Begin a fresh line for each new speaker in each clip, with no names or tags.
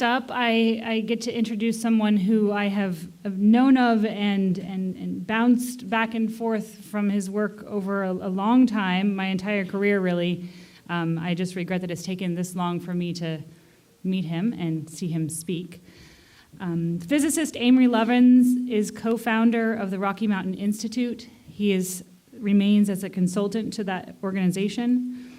up, I get to introduce someone who I have known of and bounced back and forth from his work over a long time, my entire career, really. I just regret that it's taken this long for me to meet him and see him speak. Physicist Amory Lovins is co-founder of the Rocky Mountain Institute. He remains as a consultant to that organization.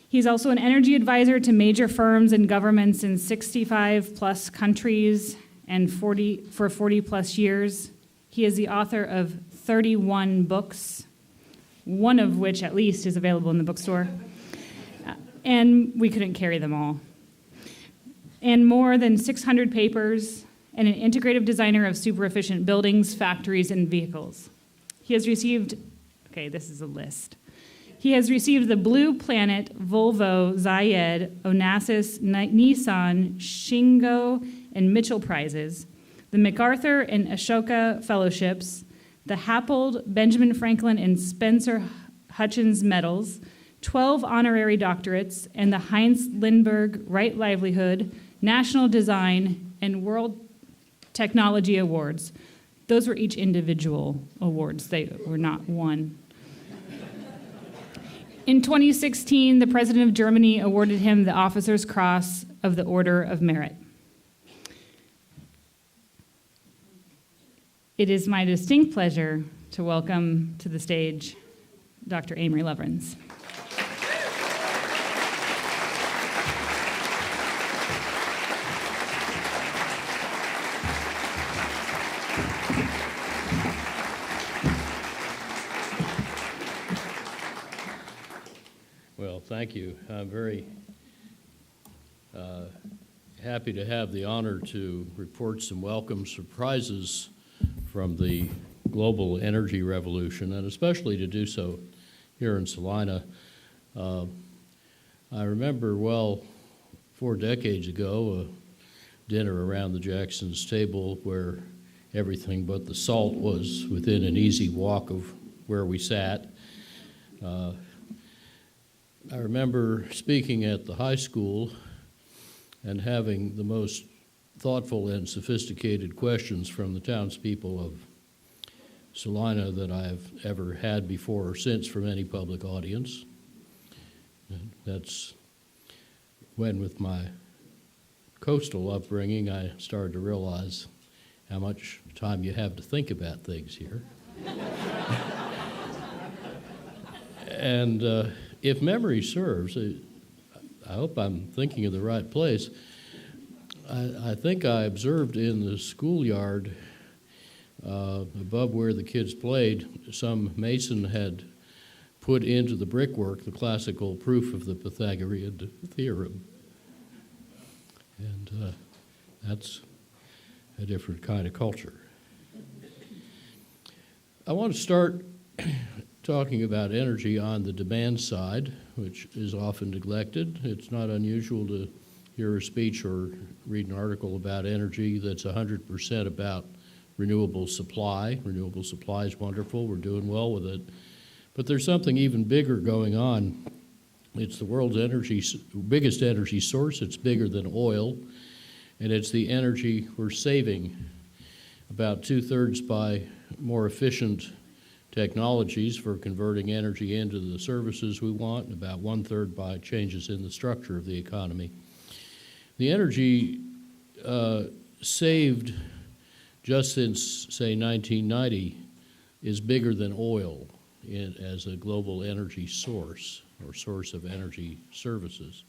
He's also an energy advisor to major firms and governments in 65-plus countries and for 40-plus years. He is the author of 31 books, one of which at least is available in the bookstore. And we couldn't carry them all. And more than 600 papers, and an integrative designer of super-efficient buildings, factories, and vehicles. He has received, this is a list. He has received the Blue Planet, Volvo, Zayed, Onassis, Nissan, Shingo, and Mitchell Prizes, the MacArthur and Ashoka Fellowships, the Happold, Benjamin Franklin, and Spencer Hutchins Medals, 12 honorary doctorates, and the Heinz Lindbergh Right Livelihood, National Design, and World Technology Awards. Those were each individual awards. They were not one. In 2016, the President of Germany awarded him the Officer's Cross of the Order of Merit. It is my distinct pleasure to welcome to the stage Dr. Amory Lovins.
Well, thank you. I'm very happy to have the honor to report some welcome surprises from the global energy revolution, and especially to do so here in Salina. I remember, 4 decades ago, a dinner around the Jacksons' table where everything but the salt was within an easy walk of where we sat. I remember speaking at the high school and having the most thoughtful and sophisticated questions from the townspeople of Salina that I've ever had before or since from any public audience. And that's when, with my coastal upbringing, I started to realize how much time you have to think about things here. And if memory serves, I hope I'm thinking of the right place. I think I observed in the schoolyard above where the kids played, some mason had put into the brickwork the classical proof of the Pythagorean theorem. And that's a different kind of culture. I want to start talking about energy on the demand side, which is often neglected. It's not unusual to hear a speech or read an article about energy that's 100% about renewable supply. Renewable supply is wonderful. We're doing well with it. But there's something even bigger going on. It's the world's biggest energy source. It's bigger than oil. And it's the energy we're saving, about 2/3 by more efficient technologies for converting energy into the services we want, and about 1/3 by changes in the structure of the economy. The energy saved just since, say, 1990 is bigger than oil as a global energy source or source of energy services.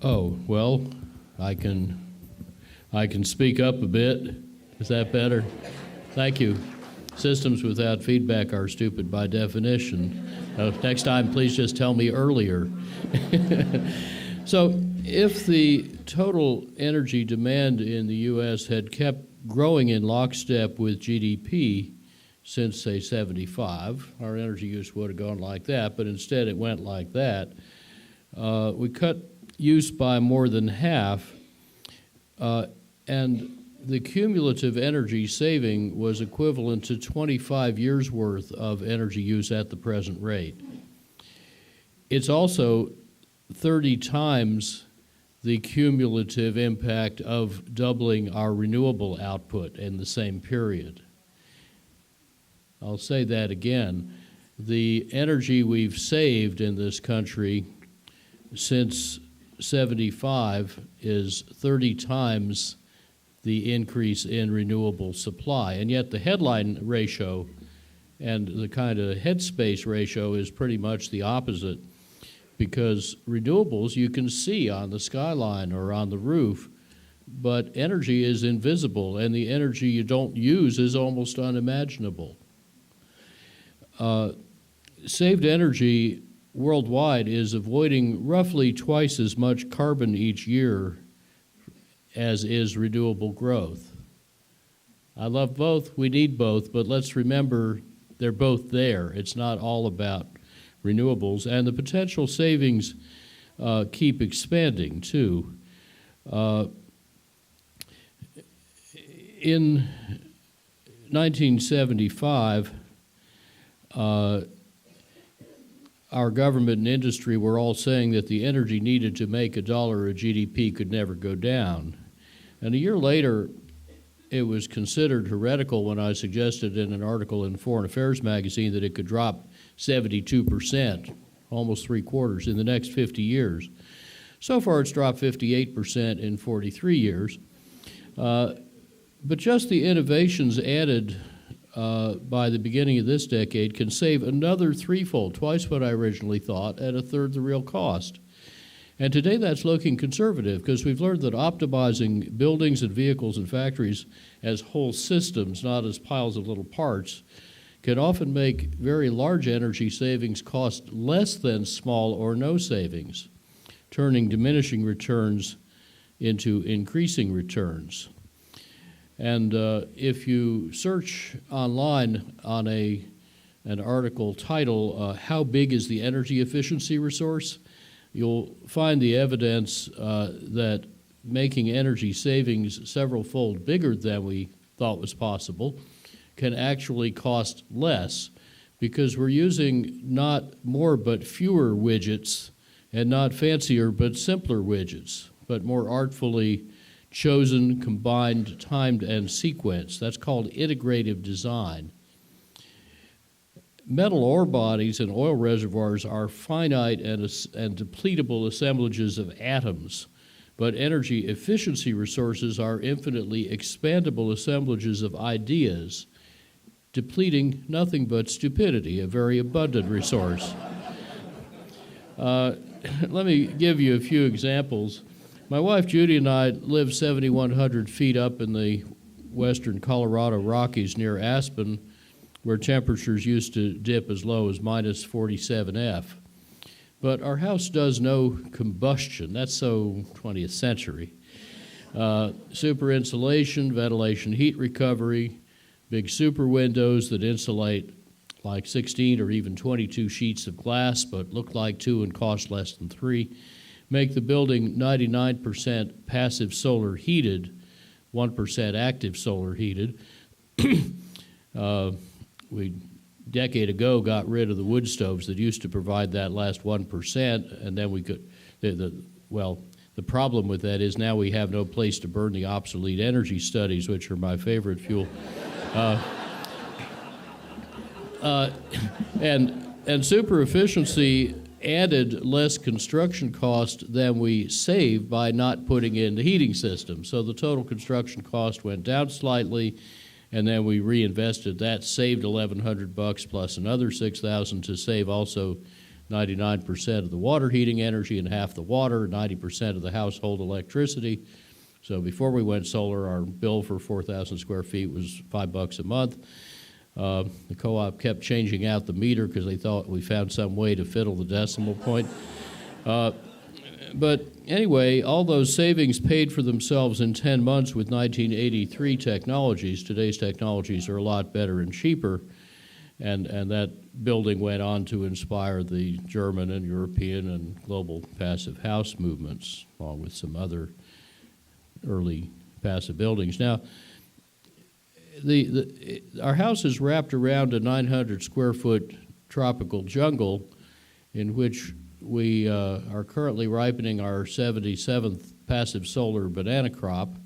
Oh, well, I can speak up a bit. Is that better? Thank you. Systems without feedback are stupid by definition. Next time, please just tell me earlier. So if the total energy demand in the U.S. had kept growing in lockstep with GDP since, say, 75, our energy use would have gone like that, but instead it went like that. We cut use by more than half, and the cumulative energy saving was equivalent to 25 years' worth of energy use at the present rate. It's also 30 times the cumulative impact of doubling our renewable output in the same period. I'll say that again. The energy we've saved in this country since 75 is 30 times the increase in renewable supply. And yet the headline ratio and the kind of headspace ratio is pretty much the opposite, because renewables you can see on the skyline or on the roof, but energy is invisible, and the energy you don't use is almost unimaginable. Saved energy worldwide is avoiding roughly twice as much carbon each year as is renewable growth. I love both, we need both, but let's remember they're both there. It's not all about renewables, and the potential savings keep expanding too. In 1975, our government and industry were all saying that the energy needed to make $1 of GDP could never go down. And a year later, it was considered heretical when I suggested in an article in Foreign Affairs magazine that it could drop 72%, almost 3/4, in the next 50 years. So far, it's dropped 58% in 43 years. But just the innovations added by the beginning of this decade can save another threefold, twice what I originally thought, at a third the real cost. And today that's looking conservative, because we've learned that optimizing buildings and vehicles and factories as whole systems, not as piles of little parts, can often make very large energy savings cost less than small or no savings, turning diminishing returns into increasing returns. And if you search online on an article title, How Big is the Energy Efficiency Resource?, you'll find the evidence that making energy savings several-fold bigger than we thought was possible can actually cost less, because we're using not more but fewer widgets, and not fancier but simpler widgets, but more artfully chosen, combined, timed, and sequenced. That's called integrative design. Metal ore bodies and oil reservoirs are finite and depletable assemblages of atoms, but energy efficiency resources are infinitely expandable assemblages of ideas, depleting nothing but stupidity, a very abundant resource. Let me give you a few examples. My wife Judy and I live 7,100 feet up in the western Colorado Rockies near Aspen, where temperatures used to dip as low as minus 47 F. But our house does no combustion. That's so 20th century. Super insulation, ventilation, heat recovery, big super windows that insulate like 16 or even 22 sheets of glass, but look like 2 and cost less than 3, make the building 99% passive solar heated, 1% active solar heated. We, decade ago, got rid of the wood stoves that used to provide that last 1%, and then we could, the problem with that is now we have no place to burn the obsolete energy studies, which are my favorite fuel. And super efficiency added less construction cost than we saved by not putting in the heating system. So the total construction cost went down slightly, and then we reinvested that, saved $1,100 plus another $6,000 to save also 99% of the water heating energy and half the water, 90% of the household electricity. So before we went solar, our bill for 4,000 square feet was $5 a month. The co-op kept changing out the meter because they thought we found some way to fiddle the decimal point. But anyway, all those savings paid for themselves in 10 months with 1983 technologies. Today's technologies are a lot better and cheaper, and that building went on to inspire the German and European and global passive house movements, along with some other early passive buildings. Now, our house is wrapped around a 900 square foot tropical jungle in which we are currently ripening our 77th passive solar banana crop.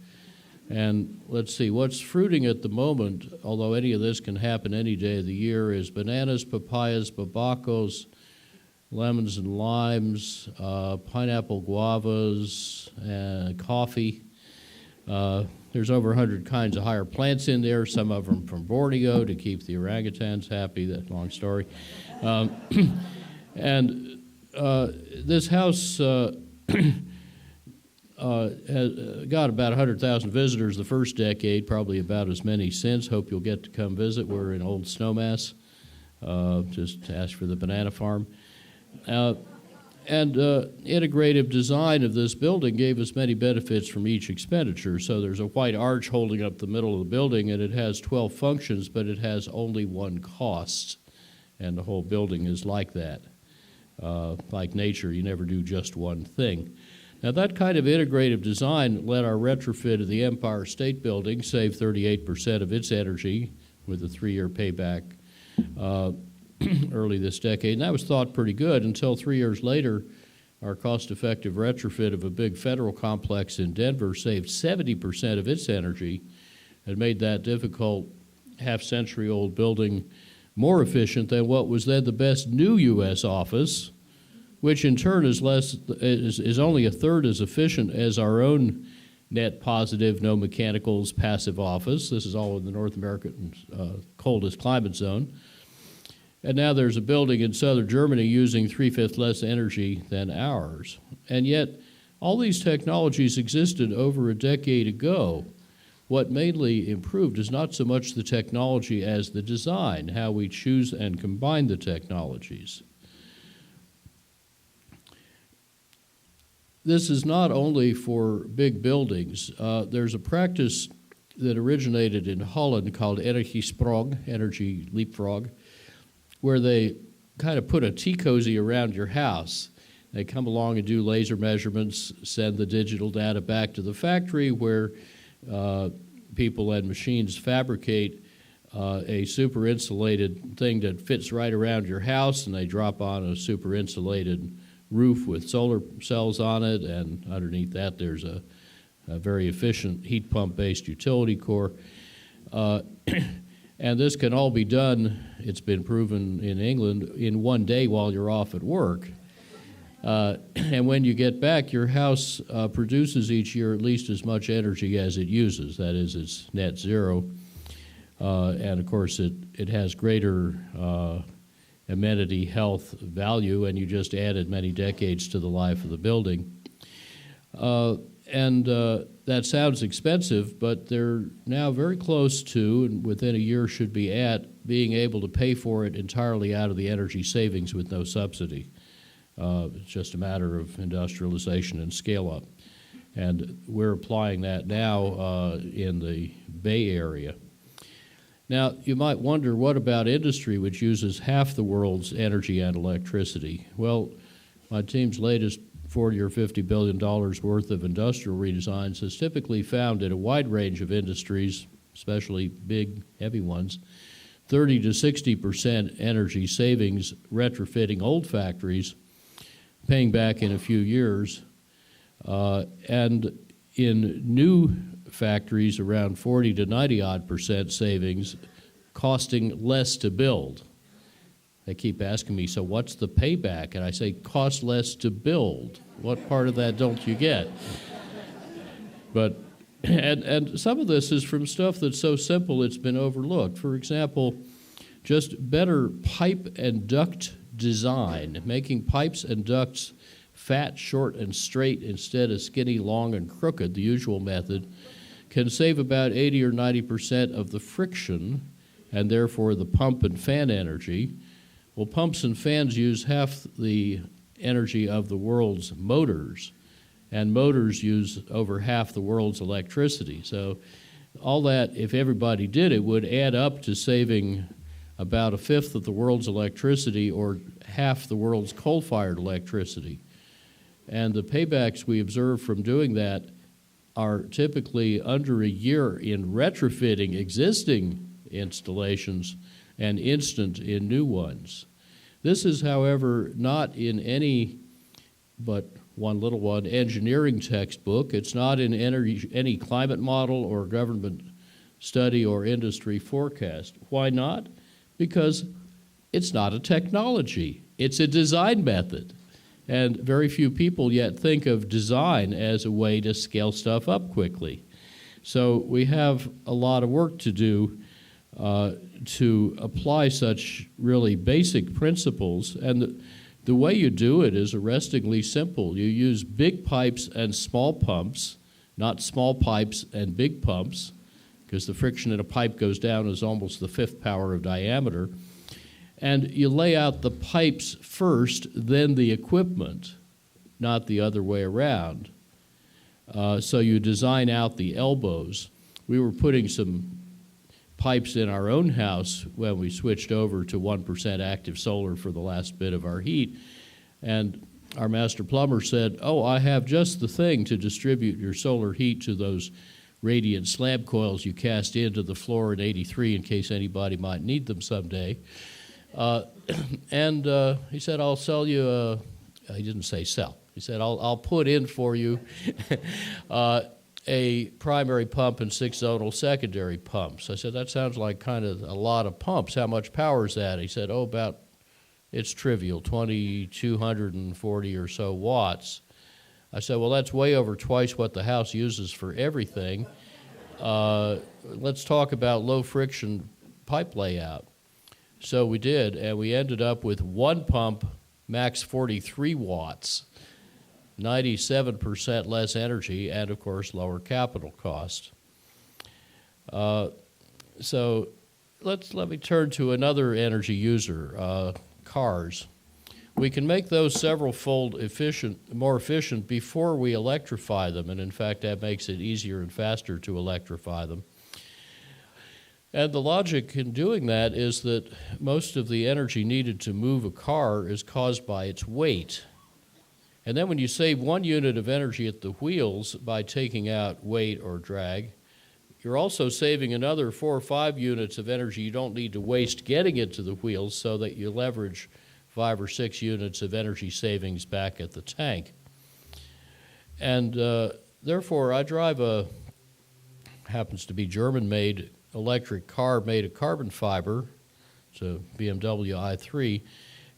And let's see, what's fruiting at the moment, although any of this can happen any day of the year, is bananas, papayas, babacos, lemons and limes, pineapple guavas, coffee. There's over 100 kinds of higher plants in there, some of them from Borneo to keep the orangutans happy. That's a long story. And this house has got about 100,000 visitors the first decade, probably about as many since. Hope you'll get to come visit. We're in Old Snowmass, just to ask for the banana farm. Integrative design of this building gave us many benefits from each expenditure. So there's a white arch holding up the middle of the building, and it has 12 functions, but it has only one cost. And the whole building is like that. Like nature, you never do just one thing. Now, that kind of integrative design let our retrofit of the Empire State Building save 38% of its energy with a 3-year payback early this decade. And that was thought pretty good until 3 years later, our cost-effective retrofit of a big federal complex in Denver saved 70% of its energy and made that difficult half-century-old building more efficient than what was then the best new U.S. office, which in turn is only a third as efficient as our own net positive, no mechanicals, passive office. This is all in the North American coldest climate zone. And now there's a building in southern Germany using 3/5 less energy than ours. And yet, all these technologies existed over a decade ago. What mainly improved is not so much the technology as the design, how we choose and combine the technologies. This is not only for big buildings. There's a practice that originated in Holland called Energiesprong, energy leapfrog, where they kind of put a tea cozy around your house. They come along and do laser measurements, send the digital data back to the factory where people and machines fabricate a super insulated thing that fits right around your house, and they drop on a super insulated roof with solar cells on it, and underneath that there's a very efficient heat pump-based utility core. And this can all be done, it's been proven in England, in one day while you're off at work. And when you get back, your house produces each year at least as much energy as it uses. That is, it's net zero. And of course, it has greater amenity health value, and you just added many decades to the life of the building. That sounds expensive, but they're now very close to, and within a year should be at, being able to pay for it entirely out of the energy savings with no subsidy. It's just a matter of industrialization and scale up. And we're applying that now in the Bay Area. Now, you might wonder, what about industry, which uses half the world's energy and electricity? Well, my team's latest $40 or $50 billion worth of industrial redesigns has typically found in a wide range of industries, especially big, heavy ones, 30 to 60% energy savings retrofitting old factories, paying back in a few years, and in new factories around 40 to 90% savings, costing less to build. They keep asking me, so what's the payback? And I say, cost less to build. What part of that don't you get? But, and some of this is from stuff that's so simple it's been overlooked. For example, just better pipe and duct design, making pipes and ducts fat, short, and straight instead of skinny, long, and crooked, the usual method, can save about 80 or 90% of the friction and therefore the pump and fan energy. Well, pumps and fans use half the energy of the world's motors, and motors use over half the world's electricity. So all that, if everybody did it, would add up to saving about a fifth of the world's electricity or half the world's coal-fired electricity. And the paybacks we observe from doing that are typically under a year in retrofitting existing installations and instant in new ones. This is, however, not in any but one little one, engineering textbook. It's not in any climate model or government study or industry forecast. Why not? Because it's not a technology. It's a design method. And very few people yet think of design as a way to scale stuff up quickly. So we have a lot of work to do to apply such really basic principles. And the way you do it is arrestingly simple. You use big pipes and small pumps, not small pipes and big pumps, because the friction in a pipe goes down as almost the fifth power of diameter. And you lay out the pipes first, then the equipment, not the other way around. So you design out the elbows. We were putting some pipes in our own house when we switched over to 1% active solar for the last bit of our heat. And our master plumber said, "Oh, I have just the thing to distribute your solar heat to those radiant slab coils you cast into the floor in '83 in case anybody might need them someday." He said, "I'll sell you he didn't say sell. He said, I'll put in for you a primary pump and 6 zonal secondary pumps." I said, "That sounds like kind of a lot of pumps. How much power is that?" He said, it's trivial, 2,240 or so watts. I said, "Well, that's way over twice what the house uses for everything. Let's talk about low friction pipe layout." So we did, and we ended up with one pump, max 43 watts, 97% less energy, and of course lower capital cost. So let me turn to another energy user, cars. We can make those several-fold more efficient before we electrify them, and in fact that makes it easier and faster to electrify them. And the logic in doing that is that most of the energy needed to move a car is caused by its weight. And then when you save 1 unit of energy at the wheels by taking out weight or drag, you're also saving another 4 or 5 units of energy you don't need to waste getting it to the wheels, so that you leverage 5 or 6 units of energy savings back at the tank. And therefore, I drive happens to be German-made electric car made of carbon fiber. It's a BMW i3.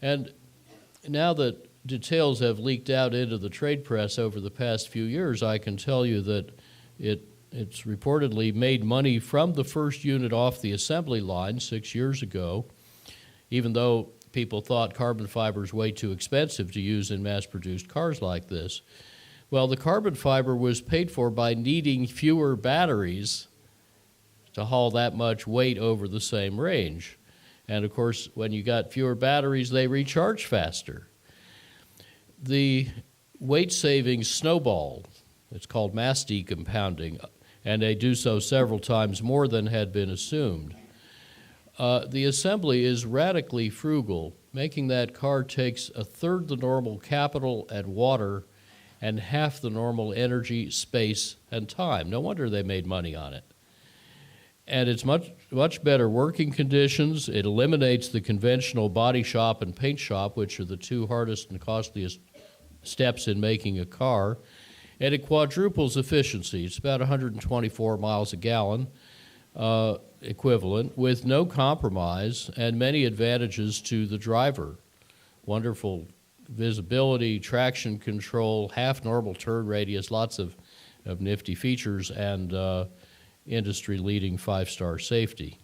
And now that details have leaked out into the trade press over the past few years, I can tell you that it's reportedly made money from the first unit off the assembly line 6 years ago, even though people thought carbon fiber is way too expensive to use in mass-produced cars like this. Well, the carbon fiber was paid for by needing fewer batteries to haul that much weight over the same range. And of course, when you got fewer batteries, they recharge faster. The weight savings snowballed. It's called mass decompounding, and they do so several times more than had been assumed. The assembly is radically frugal. Making that car takes 1/3 the normal capital and water and half the normal energy, space, and time. No wonder they made money on it. And it's much better working conditions. It eliminates the conventional body shop and paint shop, which are the 2 hardest and costliest steps in making a car. And it quadruples efficiency. It's about 124 miles a gallon equivalent, with no compromise and many advantages to the driver. Wonderful visibility, traction control, half normal turn radius, lots of nifty features, and industry-leading 5-star safety.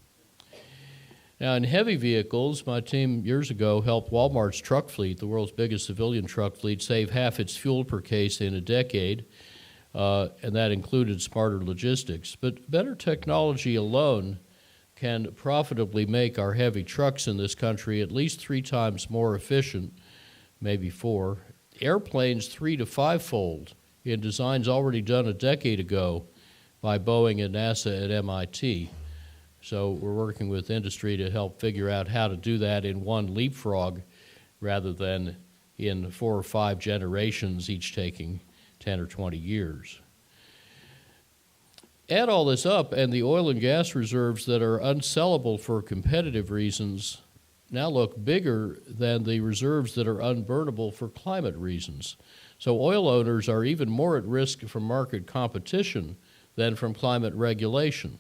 Now, in heavy vehicles, my team years ago helped Walmart's truck fleet, the world's biggest civilian truck fleet, save half its fuel per case in a decade, and that included smarter logistics. But better technology alone can profitably make our heavy trucks in this country at least 3 times more efficient, maybe 4. Airplanes 3 to 5-fold in designs already done a decade ago by Boeing and NASA at MIT. So we're working with industry to help figure out how to do that in one leapfrog rather than in 4 or 5 generations, each taking 10 or 20 years. Add all this up, and the oil and gas reserves that are unsellable for competitive reasons now look bigger than the reserves that are unburnable for climate reasons. So oil owners are even more at risk from market competition than from climate regulation.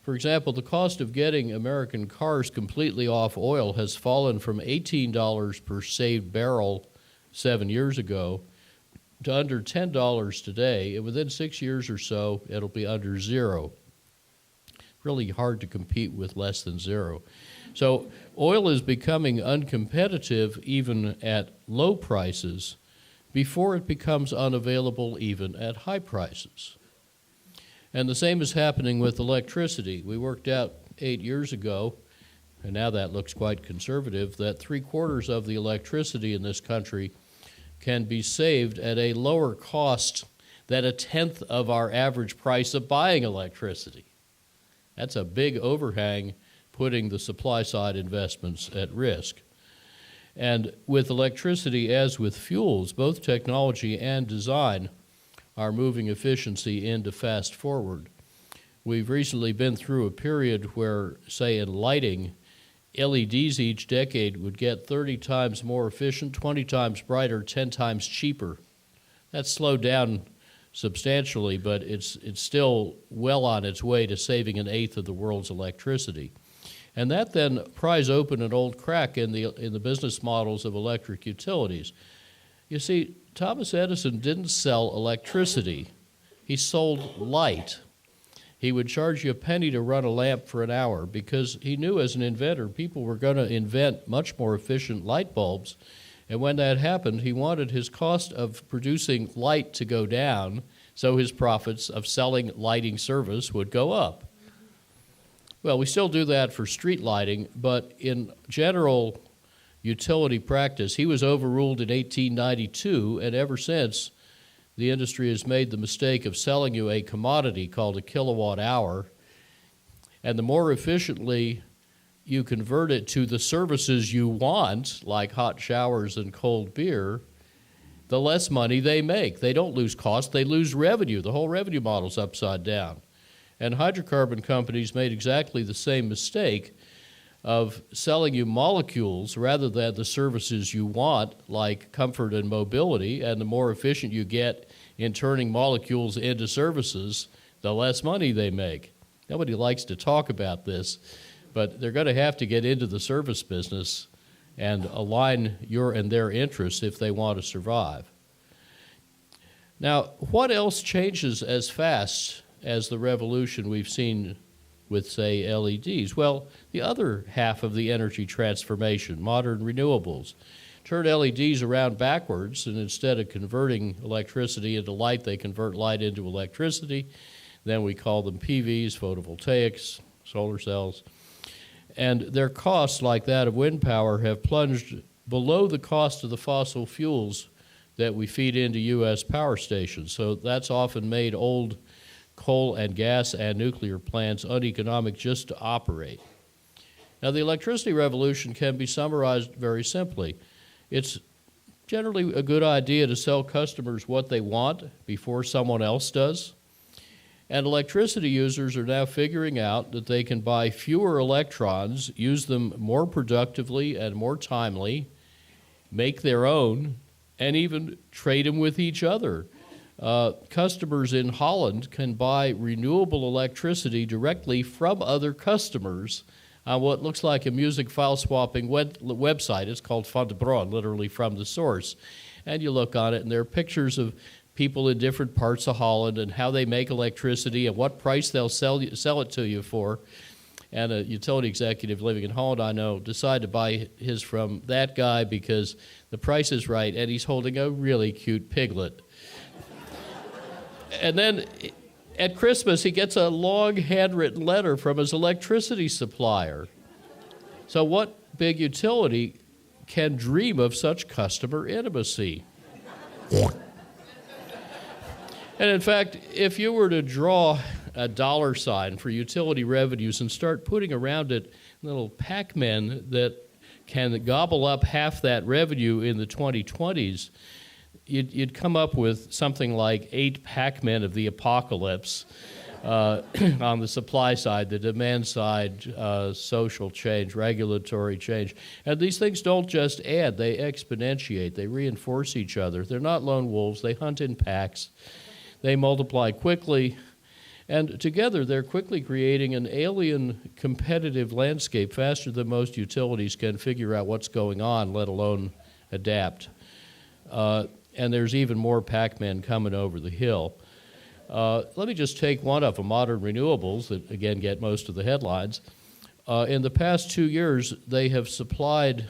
For example, the cost of getting American cars completely off oil has fallen from $18 per saved barrel 7 years ago to under $10 today, and within 6 years or so, it'll be under zero. Really hard to compete with less than zero. So oil is becoming uncompetitive even at low prices before it becomes unavailable even at high prices. And the same is happening with electricity. We worked out 8 years ago, and now that looks quite conservative, that 3/4 of the electricity in this country can be saved at a lower cost than 1/10 of our average price of buying electricity. That's a big overhang, putting the supply side investments at risk. And with electricity, as with fuels, both technology and design are moving efficiency into fast forward. We've recently been through a period where, say, in lighting, LEDs each decade would get 30 times more efficient, 20 times brighter, 10 times cheaper. That's slowed down substantially, but it's still well on its way to saving 1/8 of the world's electricity. And that then pries open an old crack in the business models of electric utilities. You see, Thomas Edison didn't sell electricity. He sold light. He would charge you a penny to run a lamp for an hour because he knew as an inventor people were going to invent much more efficient light bulbs. And when that happened, he wanted his cost of producing light to go down so his profits of selling lighting service would go up. Well, we still do that for street lighting, but in general utility practice, he was overruled in 1892, and ever since, the industry has made the mistake of selling you a commodity called a kilowatt hour, and the more efficiently you convert it to the services you want, like hot showers and cold beer, the less money they make. They don't lose cost, they lose revenue. The whole revenue model's upside down. And hydrocarbon companies made exactly the same mistake of selling you molecules rather than the services you want, like comfort and mobility, and the more efficient you get in turning molecules into services, the less money they make. Nobody likes to talk about this, but they're going to have to get into the service business and align your and their interests if they want to survive. Now, what else changes as fast as the revolution we've seen with, say, LEDs? Well, the other half of the energy transformation, modern renewables. Turn LEDs around backwards, and instead of converting electricity into light, they convert light into electricity. Then we call them PVs, photovoltaics, solar cells. And their costs, like that of wind power, have plunged below the cost of the fossil fuels that we feed into U.S. power stations. So that's often made old coal and gas and nuclear plants uneconomic just to operate. Now, the electricity revolution can be summarized very simply. It's generally a good idea to sell customers what they want before someone else does. And electricity users are now figuring out that they can buy fewer electrons, use them more productively and more timely, make their own, and even trade them with each other. Customers in Holland can buy renewable electricity directly from other customers on what looks like a music file swapping website. It's called Van de Bron, literally from the source. And you look on it, and there are pictures of people in different parts of Holland and how they make electricity and what price they'll sell it to you for. And a utility executive living in Holland, I know, decided to buy his from that guy because the price is right, and he's holding a really cute piglet. And then at Christmas, he gets a long handwritten letter from his electricity supplier. So what big utility can dream of such customer intimacy? And in fact, if you were to draw a dollar sign for utility revenues and start putting around it little Pacmen that can gobble up half that revenue in the 2020s, you'd come up with something like 8 Pacmen of the apocalypse, on the supply side, the demand side, social change, regulatory change. And these things don't just add, they exponentiate, they reinforce each other. They're not lone wolves, they hunt in packs, they multiply quickly, and together they're quickly creating an alien competitive landscape faster than most utilities can figure out what's going on, let alone adapt. And there's even more Pacmen coming over the hill. Let me just take one of them, modern renewables, that again get most of the headlines. In the past 2 years, they have supplied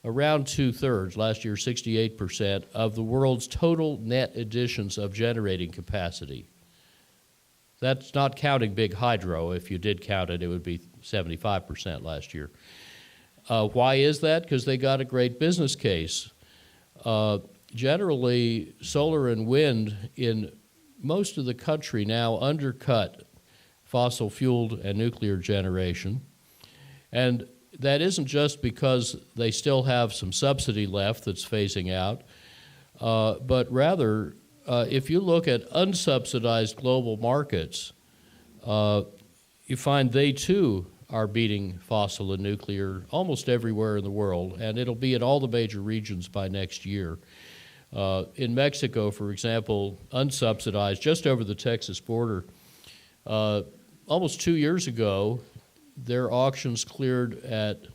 around 2/3, last year 68%, of the world's total net additions of generating capacity. That's not counting big hydro. If you did count it, it would be 75% last year. Why is that? Because they got a great business case. Generally, solar and wind in most of the country now undercut fossil fueled and nuclear generation. And that isn't just because they still have some subsidy left that's phasing out, but rather, if you look at unsubsidized global markets, you find they too are beating fossil and nuclear almost everywhere in the world, and it'll be in all the major regions by next year. In Mexico, for example, unsubsidized, just over the Texas border, almost 2 years ago, their auctions cleared at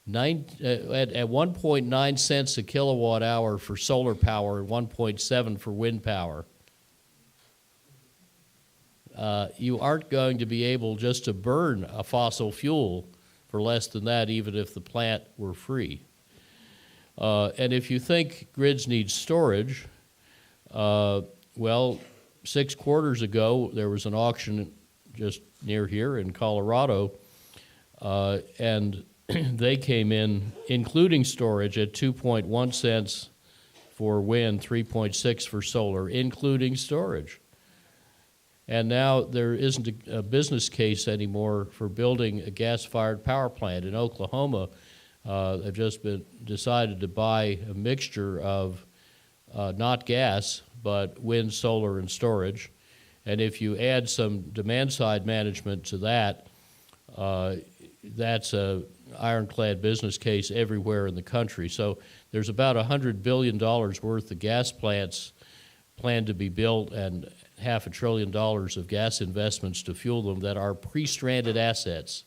1.9 cents a kilowatt hour for solar power and 1.7 for wind power. You aren't going to be able just to burn a fossil fuel for less than that, even if the plant were free. And if you think grids need storage, well, 6 quarters ago, there was an auction just near here in Colorado, and they came in, including storage, at 2.1 cents for wind, 3.6 for solar, including storage. And now there isn't a business case anymore for building a gas-fired power plant. In Oklahoma, they've just decided to buy a mixture of not gas, but wind, solar, and storage. And if you add some demand-side management to that, that's a ironclad business case everywhere in the country. So there's about $100 billion worth of gas plants planned to be built and $500 billion of gas investments to fuel them that are pre-stranded assets.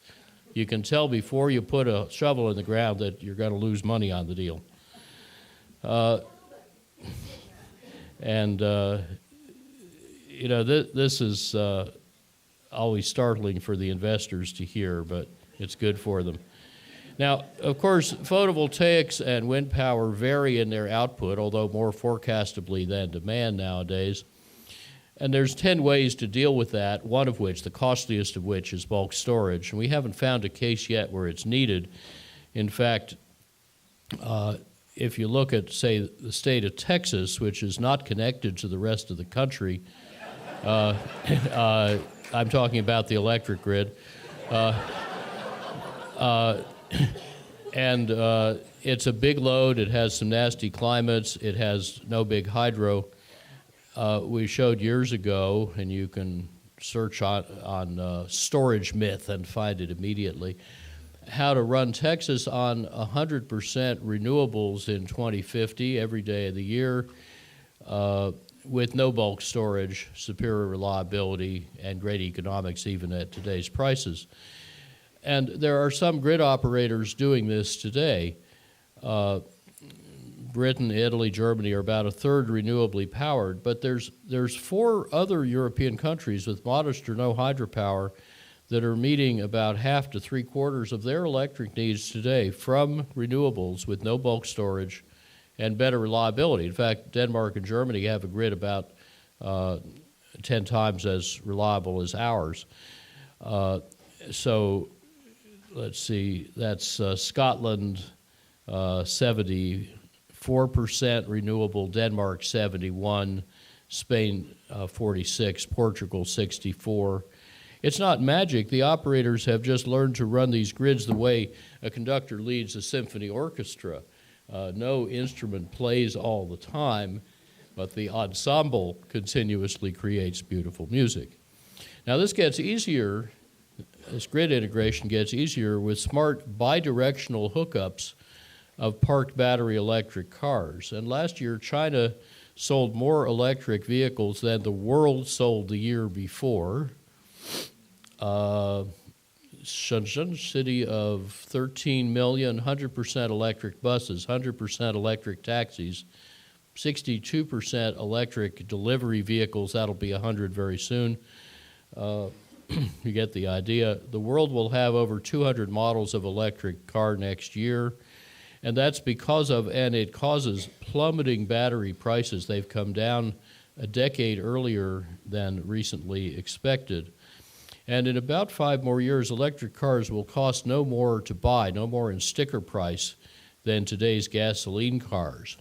You can tell before you put a shovel in the ground that you're going to lose money on the deal. This is always startling for the investors to hear, but it's good for them. Now, of course, photovoltaics and wind power vary in their output, although more forecastably than demand nowadays. And there's 10 ways to deal with that, one of which, the costliest of which, is bulk storage. And we haven't found a case yet where it's needed. In fact, if you look at, say, the state of Texas, which is not connected to the rest of the country, I'm talking about the electric grid, and it's a big load. It has some nasty climates. It has no big hydro. We showed years ago, and you can search on storage myth and find it immediately, how to run Texas on 100% renewables in 2050, every day of the year, with no bulk storage, superior reliability, and great economics even at today's prices. And there are some grid operators doing this today. Britain, Italy, Germany are about a third renewably powered, but there's 4 other European countries with modest or no hydropower that are meeting about half to 3/4 of their electric needs today from renewables with no bulk storage and better reliability. In fact, Denmark and Germany have a grid about 10 times as reliable as ours. So let's see, that's Scotland, 74% renewable, Denmark 71, Spain 46, Portugal 64. It's not magic. The operators have just learned to run these grids the way a conductor leads a symphony orchestra. No instrument plays all the time, but the ensemble continuously creates beautiful music. Now this gets easier, this grid integration gets easier with smart bidirectional hookups of parked battery electric cars. And last year, China sold more electric vehicles than the world sold the year before. Shenzhen, city of 13 million, 100% electric buses, 100% electric taxis, 62% electric delivery vehicles. That'll be 100 very soon. You get the idea. The world will have over 200 models of electric car next year, and that's because of, and it causes plummeting battery prices. They've come down a decade earlier than recently expected. And in about 5 more years, electric cars will cost no more to buy, no more in sticker price than today's gasoline cars.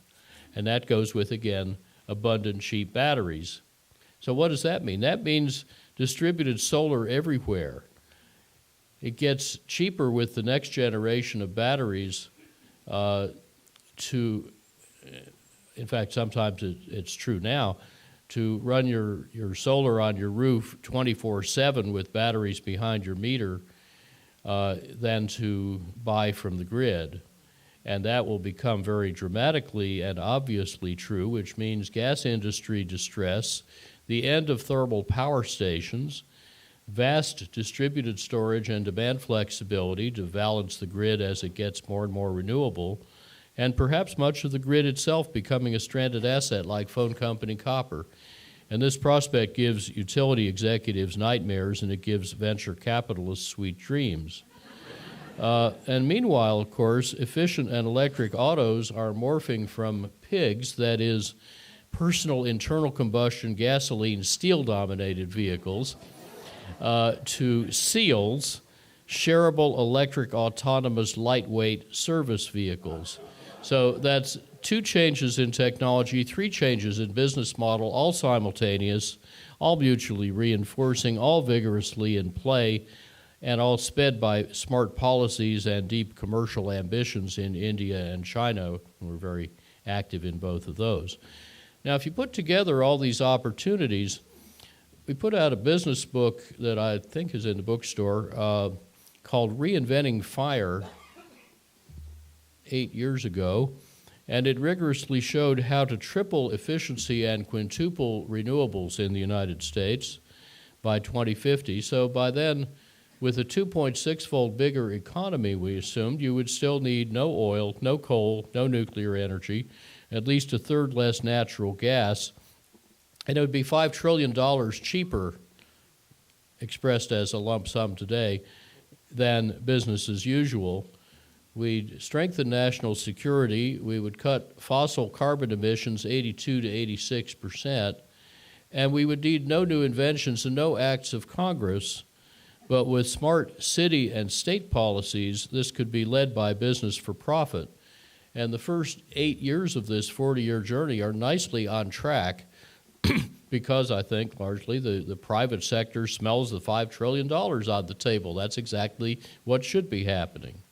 And that goes with, again, abundant cheap batteries. So what does that mean? That means distributed solar everywhere. It gets cheaper with the next generation of batteries in fact, sometimes it's true now, to run your solar on your roof 24/7 with batteries behind your meter than to buy from the grid. And that will become very dramatically and obviously true, which means gas industry distress, the end of thermal power stations, vast distributed storage and demand flexibility to balance the grid as it gets more and more renewable, and perhaps much of the grid itself becoming a stranded asset like phone company copper. And this prospect gives utility executives nightmares, and it gives venture capitalists sweet dreams. And meanwhile, of course, efficient and electric autos are morphing from pigs, that is, personal internal combustion gasoline steel-dominated vehicles, to SEALs, shareable electric autonomous lightweight service vehicles. So that's 2 changes in technology, 3 changes in business model, all simultaneous, all mutually reinforcing, all vigorously in play, and all sped by smart policies and deep commercial ambitions in India and China. We're very active in both of those. Now, if you put together all these opportunities, we put out a business book that I think is in the bookstore called Reinventing Fire 8 years ago, and it rigorously showed how to triple efficiency and quintuple renewables in the United States by 2050. So by then, with a 2.6-fold bigger economy, we assumed, you would still need no oil, no coal, no nuclear energy, at least a third less natural gas, and it would be $5 trillion cheaper, expressed as a lump sum today, than business as usual. We'd strengthen national security. We would cut fossil carbon emissions 82 to 86%, and we would need no new inventions and no acts of Congress. But with smart city and state policies, this could be led by business for profit. And the first 8 years of this 40-year journey are nicely on track because I think largely the private sector smells the $5 trillion on the table. That's exactly what should be happening.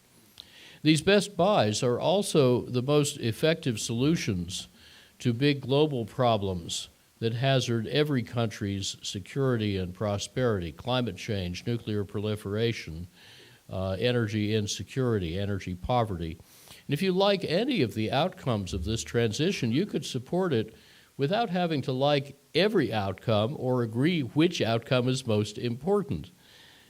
These best buys are also the most effective solutions to big global problems that hazard every country's security and prosperity: climate change, nuclear proliferation, energy insecurity, energy poverty. And if you like any of the outcomes of this transition, you could support it without having to like every outcome or agree which outcome is most important.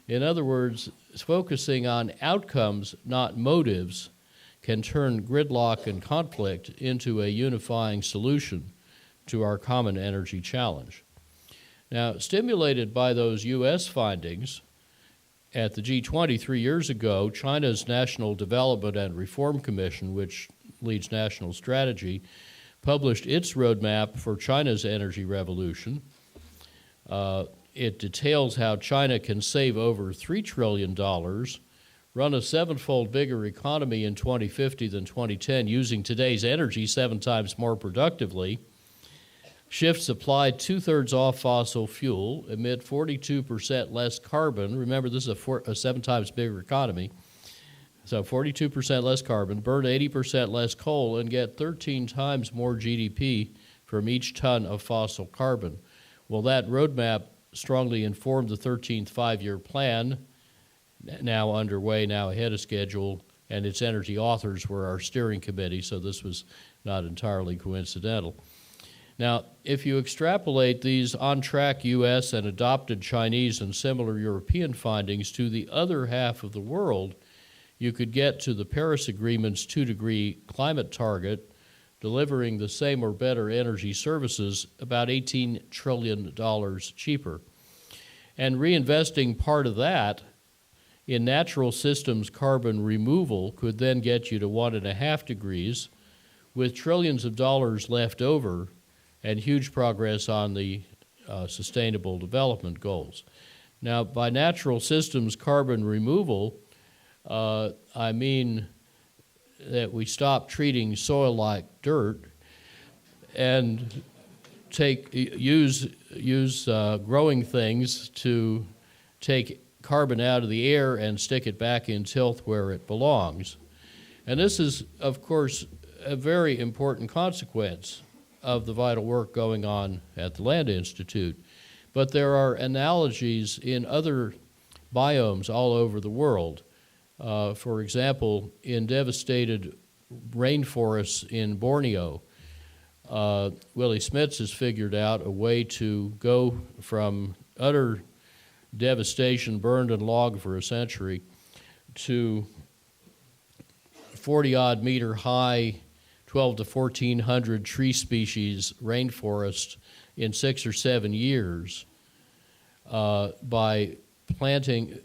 In other words, focusing on outcomes, not motives, can turn gridlock and conflict into a unifying solution to our common energy challenge. Now, stimulated by those U.S. findings, at the G20 3 years ago, China's National Development and Reform Commission, which leads national strategy, published its roadmap for China's energy revolution. It details how China can save over $3 trillion, run a 7-fold bigger economy in 2050 than 2010 using today's energy 7 times more productively, shift supply 2/3 off fossil fuel, emit 42% less carbon. Remember, this is a 7 times bigger economy. So 42% less carbon, burn 80% less coal, and get 13 times more GDP from each ton of fossil carbon. Well, that roadmap strongly informed the 13th five-year plan, now underway, now ahead of schedule, and its energy authors were our steering committee, so this was not entirely coincidental. Now, if you extrapolate these on-track U.S. and adopted Chinese and similar European findings to the other half of the world, you could get to the Paris Agreement's 2-degree climate target, delivering the same or better energy services about $18 trillion cheaper. And reinvesting part of that in natural systems carbon removal could then get you to 1.5 degrees, with trillions of dollars left over and huge progress on the sustainable development goals. Now, by natural systems carbon removal, I mean that we stop treating soil like dirt and use growing things to take carbon out of the air and stick it back in tilth where it belongs. And this is, of course, a very important consequence of the vital work going on at the Land Institute. But there are analogies in other biomes all over the world. For example, in devastated rainforests in Borneo, Willie Smits has figured out a way to go from utter devastation, burned and logged for a century, to 40-odd meter high, 12 to 1,400 tree species rainforest in 6 or 7 years by planting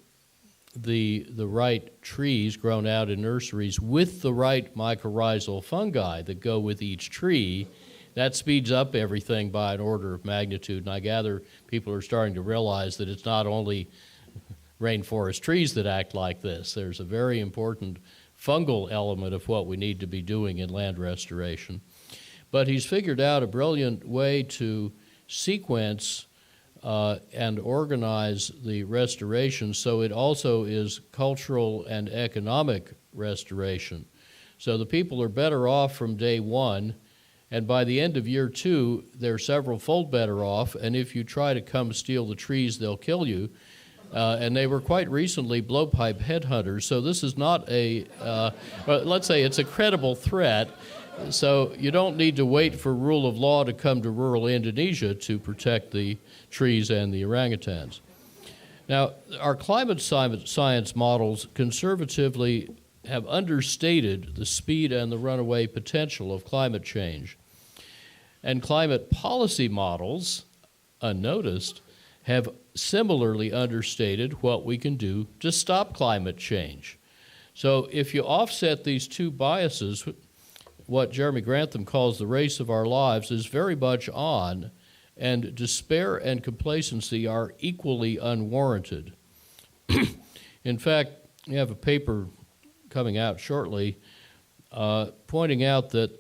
the right trees grown out in nurseries with the right mycorrhizal fungi that go with each tree. That speeds up everything by an order of magnitude, and I gather people are starting to realize that it's not only rainforest trees that act like this. There's a very important fungal element of what we need to be doing in land restoration. But he's figured out a brilliant way to sequence and organize the restoration so it also is cultural and economic restoration. So the people are better off from day one, and by the end of year 2, they're several-fold better off, and if you try to come steal the trees, they'll kill you. And they were quite recently blowpipe headhunters, so this is not a, well, let's say it's a credible threat, so you don't need to wait for rule of law to come to rural Indonesia to protect the trees and the orangutans. Now, our climate science models conservatively have understated the speed and the runaway potential of climate change. And climate policy models, unnoticed, have similarly understated what we can do to stop climate change. So if you offset these two biases, what Jeremy Grantham calls the race of our lives is very much on, and despair and complacency are equally unwarranted. In fact, we have a paper coming out shortly pointing out that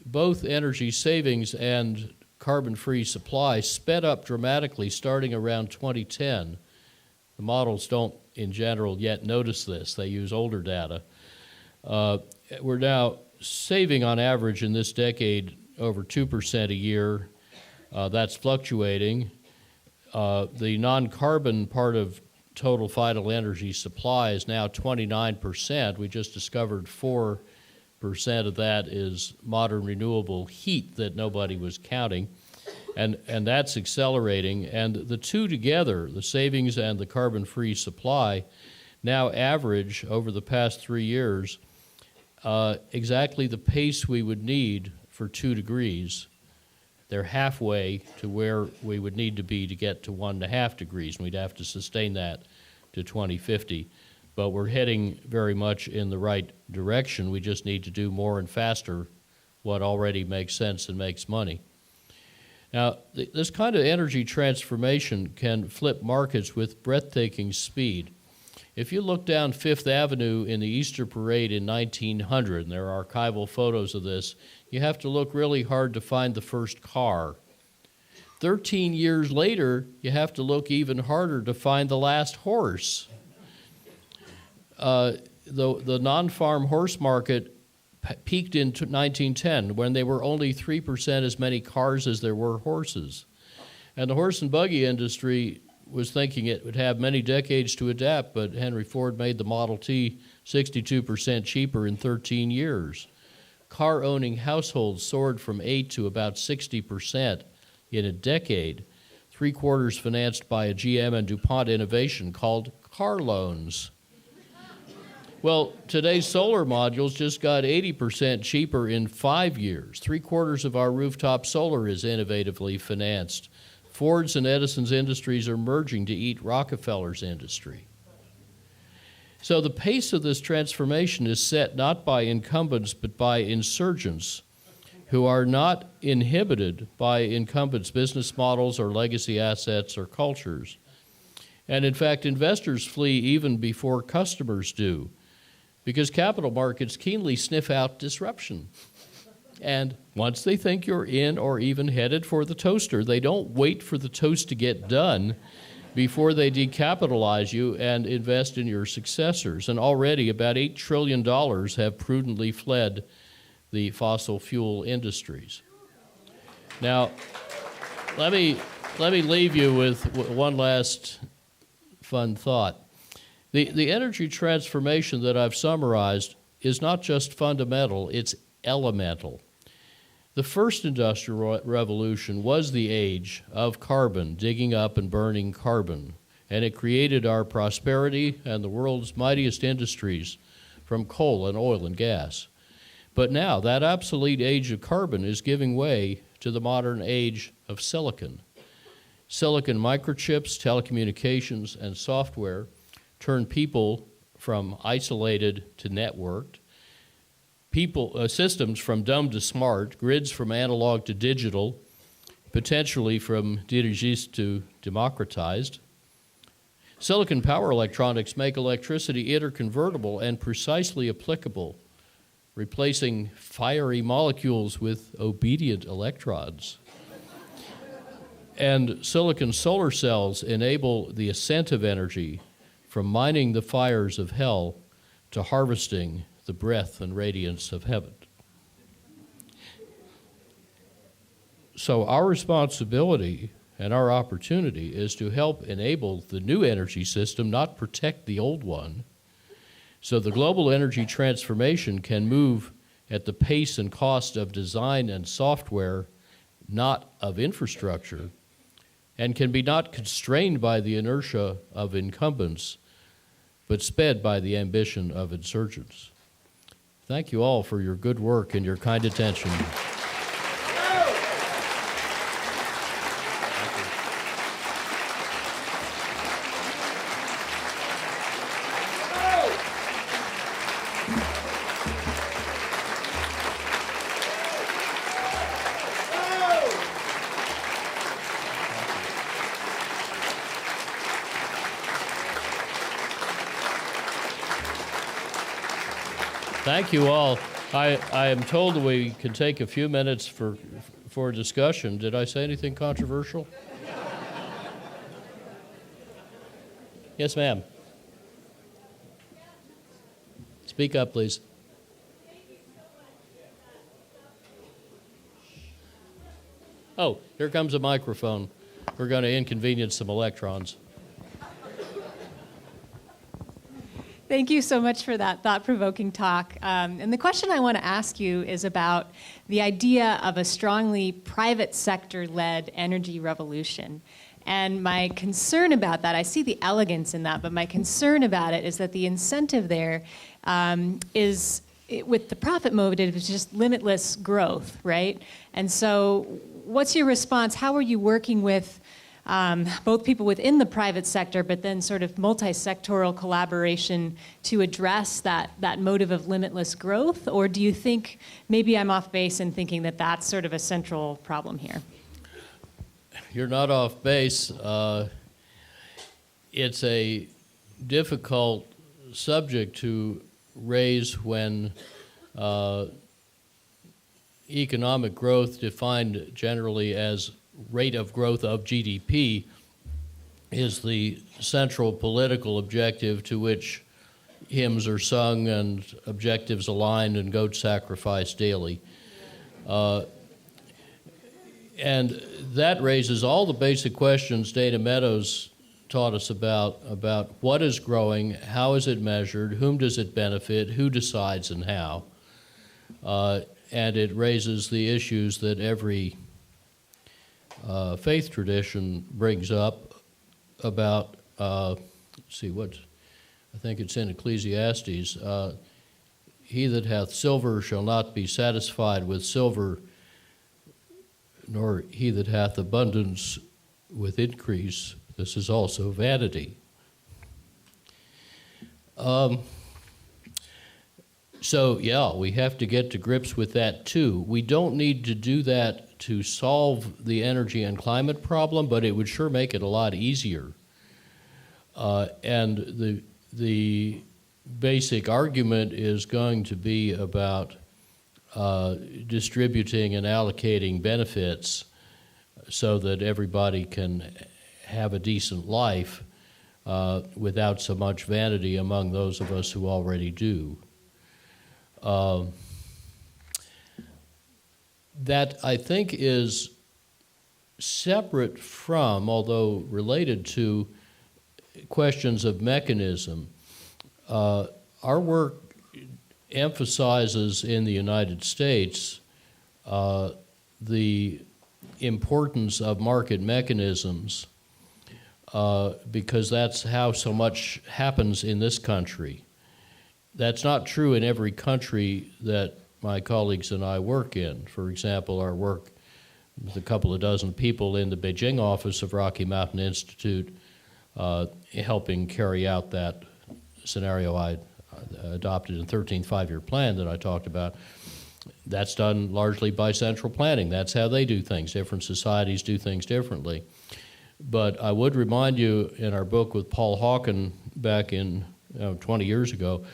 both energy savings and carbon-free supply sped up dramatically starting around 2010. The models don't, in general, yet notice this. They use older data. We're now saving on average in this decade over 2% a year. That's fluctuating. The non-carbon part of total vital energy supply is now 29%. We just discovered 4% of that is modern renewable heat that nobody was counting. And that's accelerating. And the two together, the savings and the carbon-free supply, now average over the past 3 years exactly the pace we would need for 2 degrees. They're halfway to where we would need to be to get to 1.5 degrees, and we'd have to sustain that to 2050. But we're heading very much in the right direction. We just need to do more and faster what already makes sense and makes money. Now, this kind of energy transformation can flip markets with breathtaking speed. If you look down Fifth Avenue in the Easter Parade in 1900, and there are archival photos of this, you have to look really hard to find the first car. 13 years later, you have to look even harder to find the last horse. The non-farm horse market peaked in 1910 when there were only 3% as many cars as there were horses. And the horse and buggy industry was thinking it would have many decades to adapt, but Henry Ford made the Model T 62% cheaper in 13 years. Car-owning households soared from 8 to about 60% in a decade, three-quarters financed by a GM and DuPont innovation called car loans. Well, today's solar modules just got 80% cheaper in 5 years. Three-quarters of our rooftop solar is innovatively financed. Ford's and Edison's industries are merging to eat Rockefeller's industry. So the pace of this transformation is set not by incumbents, but by insurgents who are not inhibited by incumbents' business models or legacy assets or cultures. And in fact, investors flee even before customers do, because capital markets keenly sniff out disruption. And once they think you're in or even headed for the toaster, they don't wait for the toast to get done before they decapitalize you and invest in your successors. And already about $8 trillion have prudently fled the fossil fuel industries. Now, let me leave you with one last fun thought. The energy transformation that I've summarized is not just fundamental, it's elemental. The first industrial revolution was the age of carbon, digging up and burning carbon, and it created our prosperity and the world's mightiest industries from coal and oil and gas. But now that obsolete age of carbon is giving way to the modern age of silicon. Silicon microchips, telecommunications, and software turn people from isolated to networked, systems from dumb to smart, grids from analog to digital, potentially from dirigiste to democratized. Silicon power electronics make electricity interconvertible and precisely applicable, replacing fiery molecules with obedient electrons. And silicon solar cells enable the ascent of energy from mining the fires of hell to harvesting the breath and radiance of heaven. So our responsibility and our opportunity is to help enable the new energy system, not protect the old one, so the global energy transformation can move at the pace and cost of design and software, not of infrastructure, and can be not constrained by the inertia of incumbents, but sped by the ambition of insurgents. Thank you all for your good work and your kind attention. Thank you all. I am told that we can take a few minutes for discussion. Did I say anything controversial? Yes, ma'am. Speak up, please. Oh, here comes a microphone. We're going to inconvenience some electrons.
Thank you so much for that thought-provoking talk. And the question I want to ask you is about the idea of a strongly private sector-led energy revolution. And my concern about that, I see the elegance in that, but my concern about it is that the incentive there with the profit motive is just limitless growth, right? And so what's your response? How are you working with both people within the private sector, but then sort of multi-sectoral collaboration to address that motive of limitless growth? Or do you think maybe I'm off base in thinking that that's sort of a central problem here?
You're not off base. It's a difficult subject to raise when economic growth, defined generally as rate of growth of GDP, is the central political objective to which hymns are sung and objectives aligned and goats sacrificed daily. And that raises all the basic questions Dana Meadows taught us about what is growing, how is it measured, whom does it benefit, who decides and how. And it raises the issues that every faith tradition brings up about, I think it's in Ecclesiastes, he that hath silver shall not be satisfied with silver, nor he that hath abundance with increase. This is also vanity. So, yeah, we have to get to grips with that too. We don't need to do that to solve the energy and climate problem, but it would sure make it a lot easier. And the basic argument is going to be about distributing and allocating benefits so that everybody can have a decent life without so much vanity among those of us who already do. That, I think, is separate from, although related to, questions of mechanism. Our work emphasizes in the United States the importance of market mechanisms because that's how so much happens in this country. That's not true in every country that my colleagues and I work in. For example, our work with a couple of dozen people in the Beijing office of Rocky Mountain Institute helping carry out that scenario I adopted in the 13th five-year plan that I talked about. That's done largely by central planning. That's how they do things. Different societies do things differently. But I would remind you, in our book with Paul Hawken back in 20 years ago,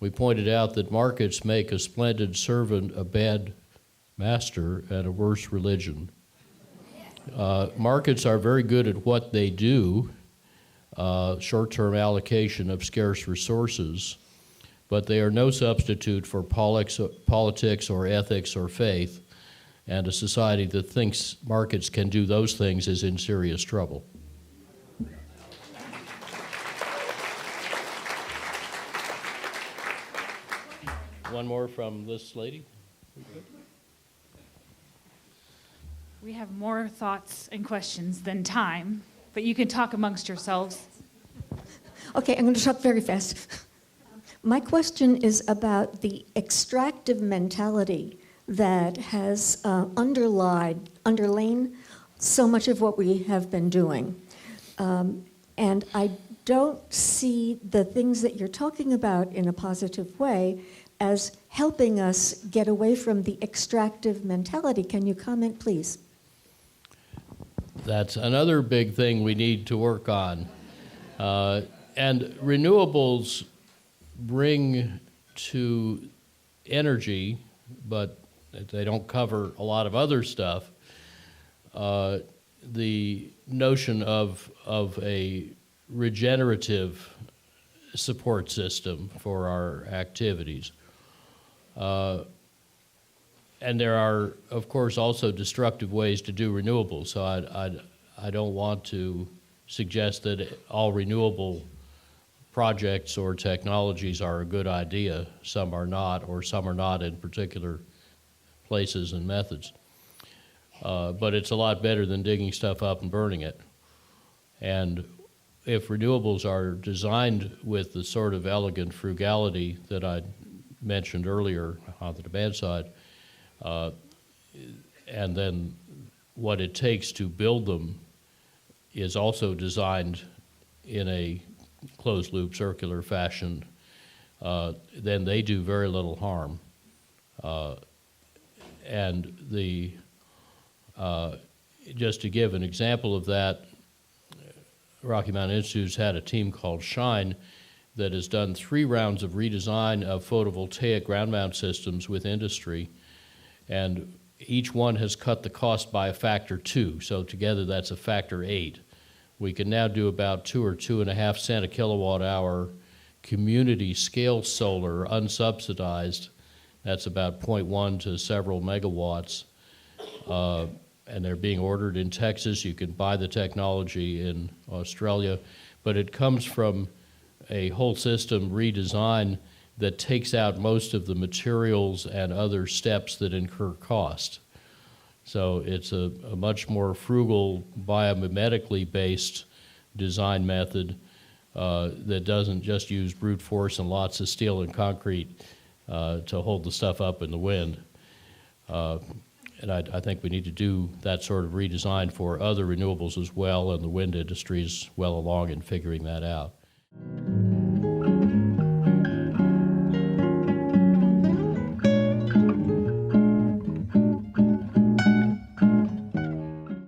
we pointed out that markets make a splendid servant, a bad master, and a worse religion. Markets are very good at what they do, short-term allocation of scarce resources, but they are no substitute for politics or ethics or faith, and a society that thinks markets can do those things is in serious trouble. One more from this lady.
We have more thoughts and questions than time, but you can talk amongst yourselves.
Okay, I'm going to talk very fast. My question is about the extractive mentality that has underlain so much of what we have been doing. And I don't see the things that you're talking about in a positive way as helping us get away from the extractive mentality. Can you comment, please?
That's another big thing we need to work on. And renewables bring to energy, but they don't cover a lot of other stuff, the notion of a regenerative support system for our activities. And there are, of course, also destructive ways to do renewables. So I don't want to suggest that all renewable projects or technologies are a good idea. Some are not, or some are not in particular places and methods. But it's a lot better than digging stuff up and burning it. And if renewables are designed with the sort of elegant frugality that I mentioned earlier on the demand side, and then what it takes to build them is also designed in a closed-loop circular fashion, then they do very little harm. And just to give an example of that, Rocky Mountain Institute's had a team called SHINE that has done 3 rounds of redesign of photovoltaic ground mount systems with industry, and each one has cut the cost by a factor 2, so together that's a factor 8. We can now do about 2 or 2.5 cents a kilowatt hour community scale solar, unsubsidized. That's about 0.1 to several megawatts. and they're being ordered in Texas. You can buy the technology in Australia, but it comes from a whole system redesign that takes out most of the materials and other steps that incur cost. So it's a much more frugal, biomimetically based design method that doesn't just use brute force and lots of steel and concrete to hold the stuff up in the wind. And I think we need to do that sort of redesign for other renewables as well, and the wind industry is well along in figuring that out.